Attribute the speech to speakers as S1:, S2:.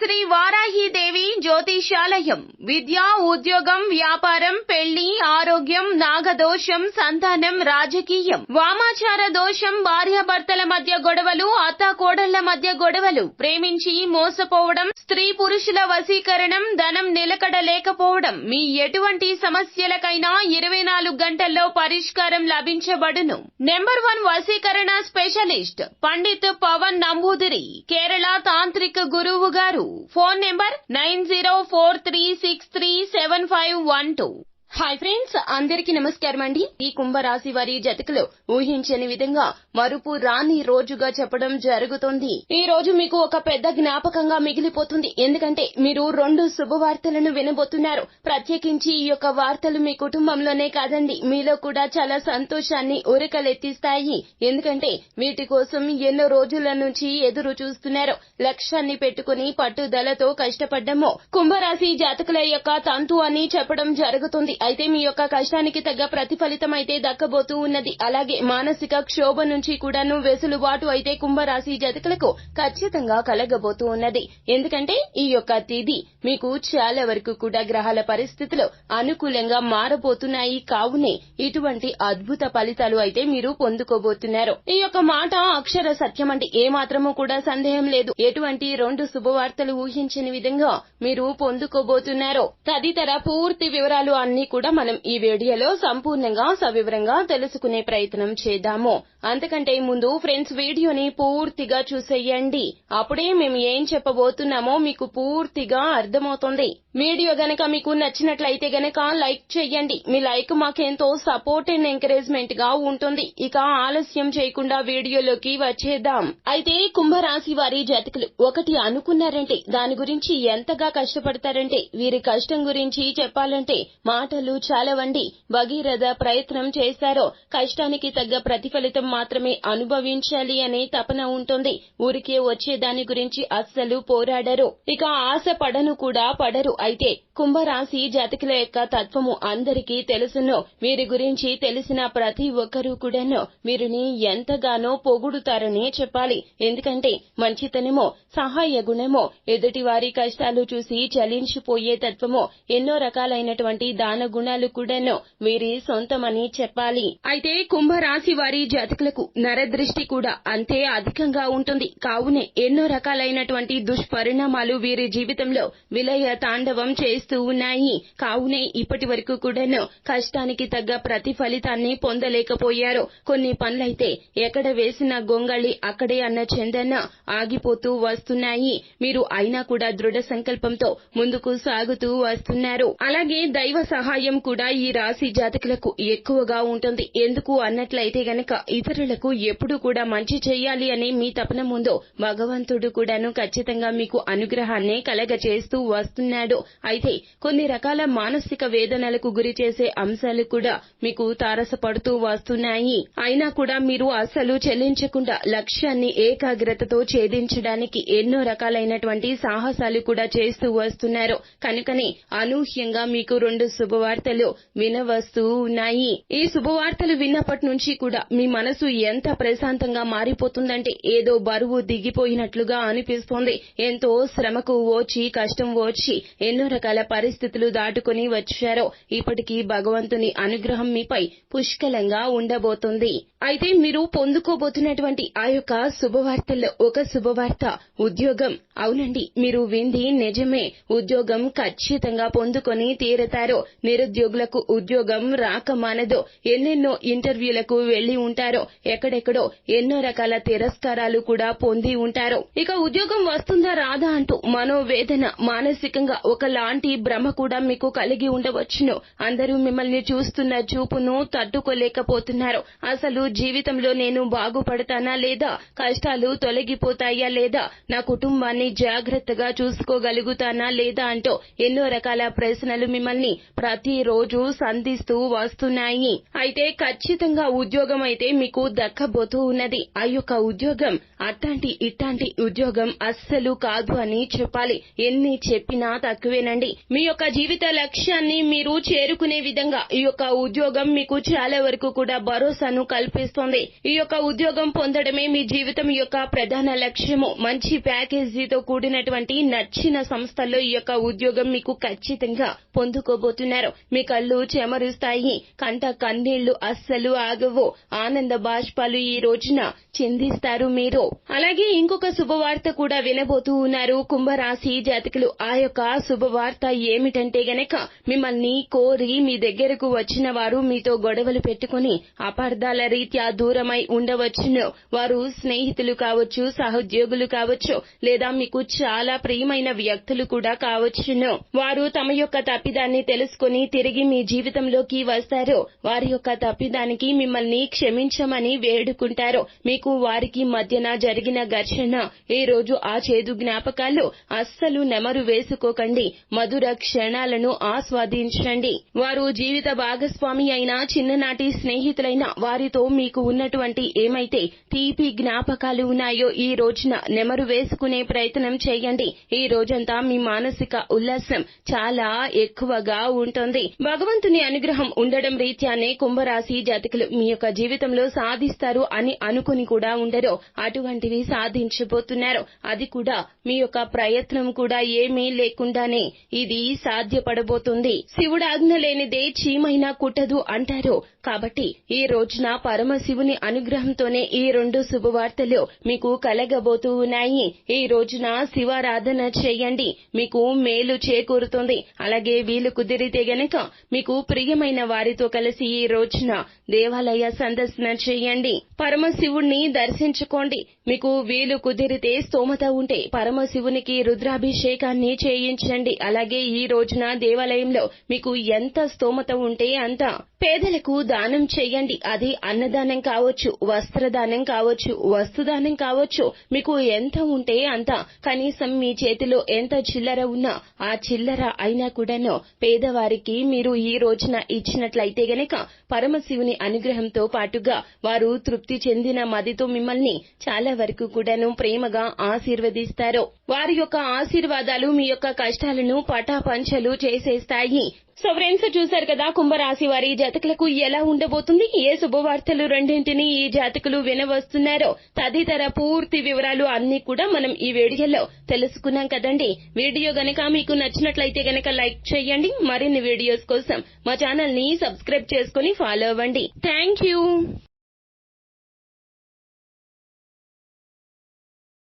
S1: శ్రీ వారాహీదేవి జ్యోతిషాలయం విద్య, ఉద్యోగం, వ్యాపారం, పెళ్లి, ఆరోగ్యం, నాగదోషం, సంతానం, రాజకీయం, వామాచార దోషం, భార్యాభర్తల మధ్య గొడవలు, అత్తాకోడళ్ల మధ్య గొడవలు, ప్రేమించి మోసపోవడం, స్త్రీ పురుషుల వశీకరణం, ధనం నిలకడ లేకపోవడం, మీ ఎటువంటి సమస్యలకైనా 24 గంటల్లో పరిష్కారం లభించబడును. నెంబర్ 1 వశీకరణ స్పెషలిస్ట్ పండిత్ పవన్ నంబూదిరి, కేరళ తాంత్రిక గురువు గారు. Phone number 9043637512. హాయ్ ఫ్రెండ్స్, అందరికీ నమస్కారం అండి. ఈ కుంభరాశి వారి జతకులు ఊహించని విధంగా మరుపు రాని రోజుగా చెప్పడం జరుగుతుంది. ఈ రోజు మీకు ఒక పెద్ద జ్ఞాపకంగా మిగిలిపోతుంది. ఎందుకంటే మీరు 2 శుభవార్తలను వినబోతున్నారు. ప్రత్యేకించి ఈ యొక్క వార్తలు మీ కుటుంబంలోనే కాదండి, మీలో కూడా చాలా సంతోషాన్ని ఉరకలెత్తిస్తాయి. ఎందుకంటే వీటి కోసం ఎన్నో రోజుల నుంచి ఎదురు చూస్తున్నారు. లక్ష్యాన్ని పెట్టుకుని పట్టుదలతో కష్టపడ్డమో కుంభరాశి జాతకుల యొక్క తంతు అని చెప్పడం జరుగుతుంది. అయితే మీ యొక్క కష్టానికి తగ్గ ప్రతిఫలితం అయితే దక్కబోతూ ఉన్నది. అలాగే మానసిక క్షోభ నుంచి కూడాను వెసులుబాటు అయితే కుంభరాశి జాతకులకు ఖచ్చితంగా కలగబోతూ ఉన్నది. ఎందుకంటే ఈ యొక్క తిథి మీకు చాలా వరకు కూడా గ్రహాల పరిస్థితులు అనుకూలంగా మారబోతున్నాయి. కావునే ఇటువంటి అద్భుత ఫలితాలు అయితే మీరు పొందుకోబోతున్నారు. ఈ యొక్క మాట అక్షర సత్యమండి, ఏ మాత్రము కూడా సందేహం లేదు. ఎటువంటి 2 శుభవార్తలు ఊహించని విధంగా మీరు పొందుకోబోతున్నారు. తదితర పూర్తి వివరాలు అన్ని కూడా మనం ఈ వీడియోలో సంపూర్ణంగా సవివరంగా తెలుసుకునే ప్రయత్నం చేద్దాము. అంతకంటే ముందు ఫ్రెండ్స్, వీడియోని పూర్తిగా చూసేయండి. అప్పుడే మేము ఏం చెప్పబోతున్నామో మీకు పూర్తిగా అర్థమవుతుంది. వీడియో గనక మీకు నచ్చినట్లయితే గనక లైక్ చేయండి. మీ లైక్ మాకెంతో సపోర్ట్ అండ్ ఎంకరేజ్మెంట్ గా ఉంటుంది. ఇక ఆలస్యం చేయకుండా వీడియోలోకి వచ్చేద్దాం. అయితే కుంభరాశి వారి జాతకులు ఒకటి అనుకున్నారంటే దాని గురించి ఎంతగా కష్టపడతారంటే, వీరి కష్టం గురించి చెప్పాలంటే మాటలు చాలవండి. భగీరథ ప్రయత్నం చేశారో కష్టానికి తగ్గ ప్రతిఫలితం మాత్రమే అనుభవించాలి అనే తపన ఉంటుంది. ఊరికే వచ్చే దాని గురించి అస్సలు పోరాడరు. ఇక ఆశ పడను కూడా పడరు. అయితే కుంభరాశి జాతకుల యొక్క తత్వము అందరికీ తెలుసును. వీరి గురించి తెలిసిన ప్రతి ఒక్కరూ కూడాను వీరిని ఎంతగానో పొగుడుతారనే చెప్పాలి. ఎందుకంటే మంచితనమో, సహాయ గుణమో, ఎదుటి వారి కష్టాలు చూసి చలించిపోయే తత్వమో, ఎన్నో రకాలైనటువంటి దాన గుణాలు కూడాను వీరి సొంతమని చెప్పాలి. అయితే కుంభరాశి వారి జాతకులకు నరదృష్టి కూడా అంతే అధికంగా ఉంటుంది. కావునే ఎన్నో రకాలైనటువంటి దుష్పరిణామాలు వీరి జీవితంలో విలయ తాండవం చేస్తూ ఉన్నాయి. కావునే ఇప్పటి వరకు కూడాను కష్టానికి తగ్గ ప్రతిఫలితాన్ని పొందలేకపోయారు. కొన్ని పనులైతే ఎక్కడ వేసిన గొంగళి అక్కడే అన్న చందన ఆగిపోతూ వస్తున్నాయి. మీరు అయినా కూడా దృఢ సంకల్పంతో ముందుకు సాగుతూ వస్తున్నారు. అలాగే దైవ సహాయం కూడా ఈ రాశి జాతకులకు ఎక్కువగా ఉంటుంది. ఎందుకు అన్నట్లయితే గనక ఇతరులకు ఎప్పుడు కూడా మంచి చేయాలి అనే మీ తపన ముందు భగవంతుడు కూడాను ఖచ్చితంగా మీకు అనుగ్రహాన్ని కలగచేస్తూ వస్తున్నాడు. అయితే కొన్ని రకాల మానసిక వేదనలకు గురి చేసే అంశాలు కూడా మీకు తారసపడుతూ వస్తున్నాయి. అయినా కూడా మీరు అస్సలు చెల్లించకుండా లక్ష్యాన్ని ఏకాగ్రతతో ఛేదించడానికి ఎన్నో రకాలైనటువంటి సాహసాలు కూడా చేస్తూ వస్తున్నారు. కనుకనే అనూహ్యంగా మీకు 2 శుభవార్తలు వినవస్తూ ఉన్నాయి. ఈ శుభవార్తలు విన్నప్పటి నుంచి కూడా మీ మనసు ఎంత ప్రశాంతంగా మారిపోతుందంటే ఏదో బరువు దిగిపోయినట్లుగా అనిపిస్తోంది. ఎంతో శ్రమకు ఓచి, కష్టం ఓచి ఎన్నో రకాల పరిస్థితులు దాటుకుని వచ్చారో ఇప్పటికీ భగవంతుని అనుగ్రహం మీపై పుష్కలంగా ఉండబోతుంది. అయితే మీరు పొందుకోబోతున్నటువంటి ఆ యొక్క శుభవార్తల్లో ఒక శుభవార్త ఉద్యోగం. అవునండి, మీరు వింది నిజమే. ఉద్యోగం ఖచ్చితంగా పొందుకొని తీరతారు. నిరుద్యోగులకు ఉద్యోగం రాక మానదు. ఎన్నెన్నో ఇంటర్వ్యూలకు వెళ్లి ఉంటారో, ఎక్కడెక్కడో ఎన్నో రకాల తిరస్కారాలు కూడా పొంది ఉంటారు. ఇక ఉద్యోగం వస్తుందా రాదా అంటూ మనోవేదన, మానసికంగా ఒకలాంటి భ్రమ కూడా మీకు కలిగి ఉండవచ్చును. అందరూ మిమ్మల్ని చూస్తున్న చూపును తట్టుకోలేకపోతున్నారు. అసలు జీవితంలో నేను బాగుపడతానా లేదా, కష్టాలు తొలగిపోతాయా లేదా, నా కుటుంబాన్ని జాగ్రత్తగా చూసుకోగలుగుతానా లేదా అంటూ ఎన్నో రకాల ప్రశ్నలు మిమ్మల్ని ప్రతిరోజు సంధిస్తూ వస్తున్నాయి. అయితే ఖచ్చితంగా ఉద్యోగం అయితే మీకు దక్కబోతూ ఉన్నది. ఆ యొక్క ఉద్యోగం అట్టాంటి ఇట్టాంటి ఉద్యోగం అస్సలు కాదు అని చెప్పాలి. ఎన్ని చెప్పినా తక్కువేనండి. మీ యొక్క జీవిత లక్ష్యాన్ని మీరు చేరుకునే విధంగా ఈ యొక్క ఉద్యోగం మీకు చాలా వరకు కూడా భరోసాను కల్పిస్తుంది. కనిపిస్తోంది. ఈ యొక్క ఉద్యోగం పొందడమే మీ జీవితం యొక్క ప్రధాన లక్ష్యము. మంచి ప్యాకేజీతో కూడినటువంటి నచ్చిన సంస్థల్లో ఈ యొక్క ఉద్యోగం మీకు ఖచ్చితంగా పొందుకోబోతున్నారు. మీ కళ్ళు చెమరుస్తాయి, కంట కన్నీళ్లు అస్సలు ఆగవు, ఆనంద బాష్పాలు ఈ రోజున చిందిస్తారు మీరు. అలాగే ఇంకొక శుభవార్త కూడా వినబోతూ ఉన్నారు కుంభరాశి జాతకులు. ఆ యొక్క శుభవార్త ఏమిటంటే గనక మిమ్మల్ని కోరి మీ దగ్గరకు వచ్చిన వారు మీతో గొడవలు పెట్టుకుని అపార్థాల రీత్యా దూరమై ఉండవచ్చును. వారు స్నేహితులు కావచ్చు, సహోద్యోగులు కావచ్చు, లేదా మీకు చాలా ప్రియమైన వ్యక్తులు కూడా కావచ్చును. వారు తమ యొక్క తప్పిదాన్ని తెలుసుకుని తిరిగి మీ జీవితంలోకి వస్తారు. వారి యొక్క తప్పిదానికి మిమ్మల్ని క్షమించమని వేడుకుంటారు. మీకు వారికి మధ్యన జరిగిన ఘర్షణ ఈ రోజు ఆ చేదు జ్ఞాపకాలు అస్సలు నెమరు వేసుకోకండి. మధుర క్షణాలను ఆస్వాదించండి. వారు జీవిత భాగస్వామి అయినా, చిన్ననాటి స్నేహితులైన వారితో మీకు ఉన్నటువంటి ఏమైతే తీపి జ్ఞాపకాలు ఉన్నాయో ఈ రోజున నెమరు వేసుకునే ప్రయత్నం చేయండి. ఈ రోజంతా మీ మానసిక ఉల్లాసం చాలా ఎక్కువగా ఉంటుంది. భగవంతుని అనుగ్రహం ఉండడం రీత్యానే కుంభరాశి జాతకులు మీ యొక్క జీవితంలో సాధిస్తారు అని అనుకుని కూడా ఉండరు. అటువంటివి సాధించబోతున్నారు. అది కూడా మీ యొక్క ప్రయత్నం కూడా ఏమీ లేకుండానే ఇది సాధ్యపడబోతుంది. శివుడు ఆజ్ఞ లేనిదే చీమైనా కుట్టదు అంటారు. కాబట్టి ఈ రోజున పరమశివుని అనుగ్రహంతోనే ఈ 2 శుభవార్తలు మీకు కలగబోతూ ఉన్నాయి. ఈ రోజున శివారాధన చేయండి, మీకు మేలు చేకూరుతుంది. అలాగే వీలు కుదిరితే గనక మీకు ప్రియమైన వారితో కలిసి ఈ రోజున దేవాలయ సందర్శన చేయండి, పరమశివుణ్ణి దర్శించుకోండి. మీకు వీలు కుదిరితే స్తోమత ఉంటే పరమశివునికి రుద్రాభిషేకాన్ని చేయించండి. అలాగే ఈ రోజున దేవాలయంలో మీకు ఎంత స్తోమత ఉంటే అంత పేదలకు దానం చేయండి. అది అన్నదానం కావచ్చు, వస్త్రదానం కావచ్చు, వస్తుదానం కావచ్చు. మీకు ఎంత ఉంటే అంత, కనీసం మీ చేతిలో ఎంత చిల్లర ఉన్నా ఆ చిల్లర అయినా కూడాను పేదవారికి మీరు ఈ రోజున ఇచ్చినట్లయితే గనక పరమశివుని అనుగ్రహంతో పాటుగా వారు తృప్తి చెందిన మదితో మిమ్మల్ని చాలా వరకు కూడాను ప్రేమగా ఆశీర్వదిస్తారు. వారి యొక్క ఆశీర్వాదాలు మీ యొక్క కష్టాలను పటాపంచలు చేసేస్తాయి. సో ఫ్రెండ్స్, చూశారు కదా కుంభరాశి వారి జాతకులకు ఎలా ఉండబోతుంది, ఏ శుభవార్తలు రెండింటిని ఈ జాతకులు వినవస్తున్నారో తదితర పూర్తి వివరాలు అన్ని కూడా మనం ఈ వీడియోలో తెలుసుకున్నాం కదండి. వీడియో గనక మీకు నచ్చినట్లయితే గనక లైక్ చేయండి. మరిన్ని వీడియోస్ కోసం మా ఛానల్ ని సబ్స్క్రైబ్ చేసుకుని ఫాలో అవ్వండి. Thank you.